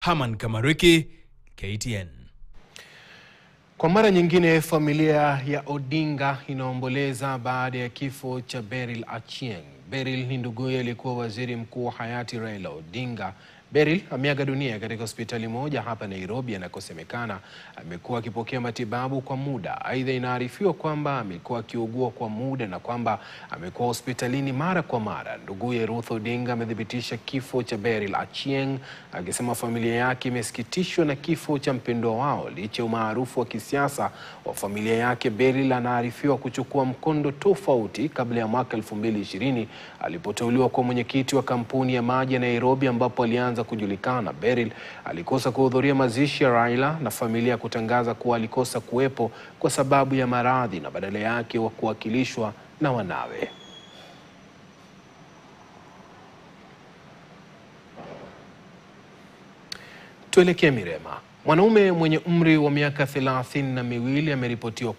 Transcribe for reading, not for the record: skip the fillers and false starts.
Haman Kamariki, KTN. Kwa mara nyingine familia ya Odinga inaomboleza baada ya kifo cha Beryl Achieng. Beryl ni nduguye aliyekuwa waziri mkuu wa hayati Raila Odinga. Beryl ameaga dunia katika hospitali moja hapa Nairobi anakosemekana amekuwa akipokea matibabu kwa muda. Aidha, inaarifiwa kwamba amekuwa akiugua kwa muda na kwamba amekuwa hospitalini mara kwa mara. Nduguye Ruth Odinga amedhibitisha kifo cha Beryl Achieng, akisema familia yake imesikitishwa na kifo cha mpendwa wao. Licha ya umaarufu wa kisiasa wa familia yake, Beryl anaarifiwa kuchukua mkondo tofauti kabla ya mwaka 2020 alipoteuliwa kwa mwenyekiti wa kampuni ya maji ya Nairobi, ambapo alianza kujulikana. Beryl alikosa kuhudhuria mazishi ya Raila na familia kutangaza kuwa alikosa kuwepo kwa sababu ya maradhi na badala yake wa kuwakilishwa na wanawe. Tuelekee Mirema. Mwanaume mwenye umri wa miaka 32 ameripotiwa